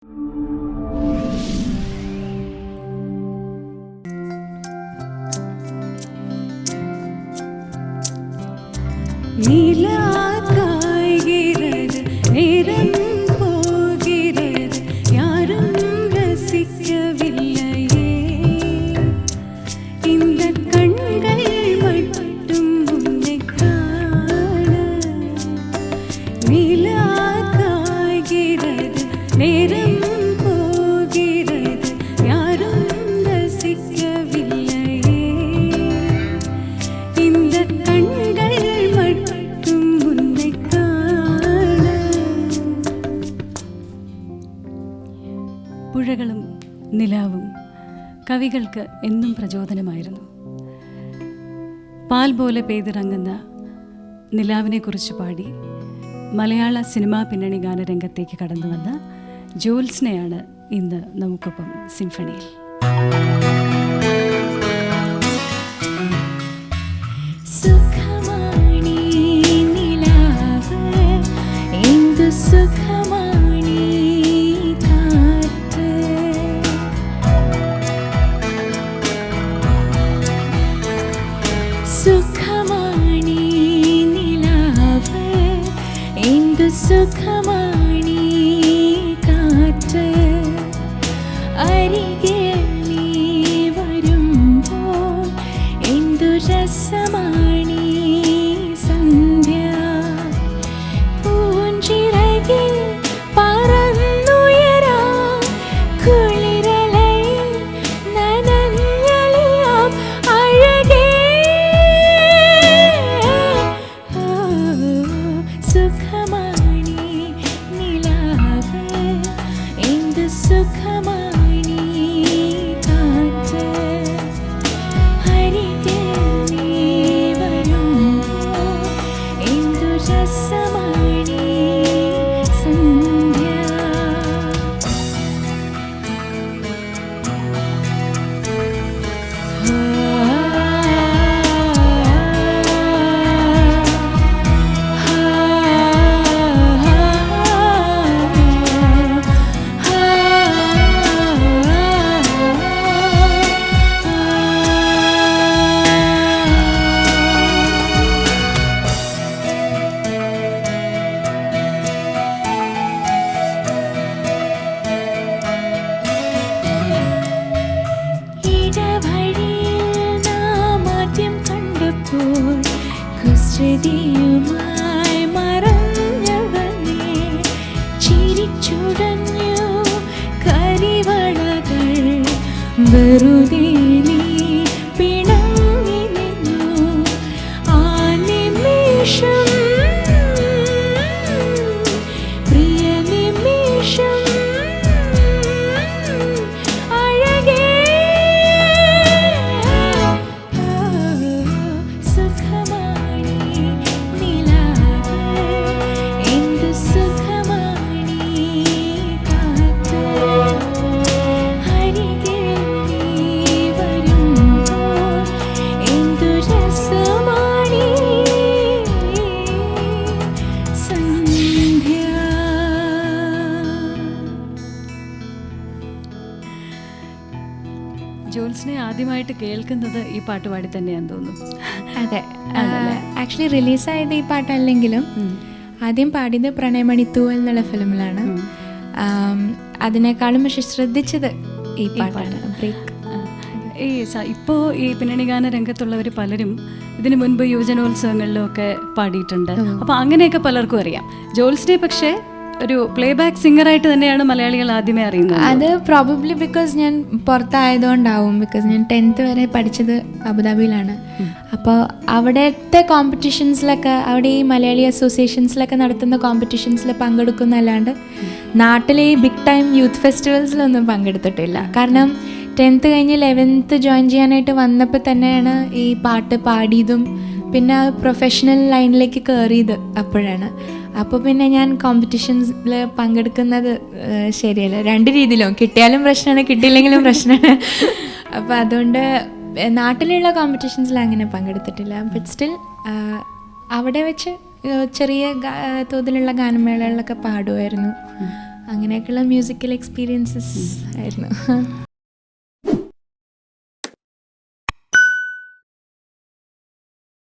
പുഴകളും നിലാവും കവികൾക്ക് എന്നും പ്രചോദനമായിരുന്നു. പാൽ പോലെ പെയ്തിറങ്ങുന്ന നിലാവിനെക്കുറിച്ച് പാടി മലയാള സിനിമാ പിന്നണി ഗാനരംഗത്തേക്ക് കടന്നു വന്ന ജോത്സ്നയാണ് ഇന്ന് നമുക്കൊപ്പം സിംഫണിയിൽ. സുഖമാണി കാറ്റ് അരികിൽ നീ വരുമ്പോൾ എന്തു രസമാണി സന്ധ്യ പൂഞ്ചിറകിൽ പറന്നുയരാം കുളിരലയിൽ നനഞ്ഞലിയാം അഴകേ സുഖമാ സുഖമാണി കാറ്റ് അരികിൽ നീ വരുമ്പോൾ എന്തു രസമാണി സന്ധ്യ. കുസൃതിയുമായി മറഞ്ഞവനെ ചിരിച്ചുടഞ്ഞു കരിവളകൾ വെറുതെ നീ പിണങ്ങി നിന്നു ആ നിമിഷം പ്രിയ നിമിഷം ജോത്സ്നെ ആദ്യമായിട്ട് കേൾക്കുന്നത് ഈ പാട്ട് പാടി തന്നെയാണെന്ന് തോന്നുന്നു. അതെ, ആക്ച്വലി റിലീസായത് ഈ പാട്ടല്ലെങ്കിലും ആദ്യം പാടിയത് പ്രണയമണിത്തൂവൽ എന്നുള്ള ഫിലിമിലാണ്. അതിനേക്കാളും പക്ഷെ ശ്രദ്ധിച്ചത് ഈ പാട്ടാണ്. ഇപ്പോൾ ഈ പിന്നണി ഗാന രംഗത്തുള്ളവർ പലരും ഇതിനു മുൻപ് യുവജനോത്സവങ്ങളിലും ഒക്കെ പാടിയിട്ടുണ്ട്. അപ്പോൾ അങ്ങനെയൊക്കെ പലർക്കും അറിയാം. ജോത്സ്നെ പക്ഷേ ഒരു പ്ലേ ബാക്ക് സിംഗറായിട്ട് തന്നെയാണ് മലയാളികൾ ആദ്യമേ അറിയുന്നത്. അത് പ്രോബബ്ലി ബിക്കോസ് ഞാൻ പുറത്തായതുകൊണ്ടാവും. ബിക്കോസ് ഞാൻ 10th വരെ പഠിച്ചത് അബുദാബിയിലാണ്. അപ്പോൾ അവിടുത്തെ കോമ്പറ്റീഷൻസിലൊക്കെ, അവിടെ ഈ മലയാളി അസോസിയേഷൻസിലൊക്കെ നടത്തുന്ന കോമ്പറ്റീഷൻസിൽ പങ്കെടുക്കുന്നതല്ലാണ്ട് നാട്ടിലെ ഈ ബിഗ് ടൈം യൂത്ത് ഫെസ്റ്റിവൽസിലൊന്നും പങ്കെടുത്തിട്ടില്ല. കാരണം 10th കഴിഞ്ഞ് 11th ജോയിൻ ചെയ്യാനായിട്ട് വന്നപ്പോൾ തന്നെയാണ് ഈ പാട്ട് പാടിയതും പിന്നെ പ്രൊഫഷണൽ ലൈനിലേക്ക് കയറിയത് അപ്പോഴാണ്. അപ്പോൾ പിന്നെ ഞാൻ കോമ്പറ്റീഷൻസിൽ പങ്കെടുക്കുന്നത് ശരിയല്ല. 2 രീതിയിലും, കിട്ടിയാലും പ്രശ്നമാണ്, കിട്ടിയില്ലെങ്കിലും പ്രശ്നമാണ്. അപ്പോൾ അതുകൊണ്ട് നാട്ടിലുള്ള കോമ്പറ്റീഷൻസിൽ അങ്ങനെ പങ്കെടുത്തിട്ടില്ല. ബട്ട് സ്റ്റിൽ അവിടെ വെച്ച് ചെറിയ തോതിലുള്ള ഗാനമേളകളിലൊക്കെ പാടുമായിരുന്നു. അങ്ങനെയൊക്കെയുള്ള മ്യൂസിക്കൽ എക്സ്പീരിയൻസസ് ആയിരുന്നു.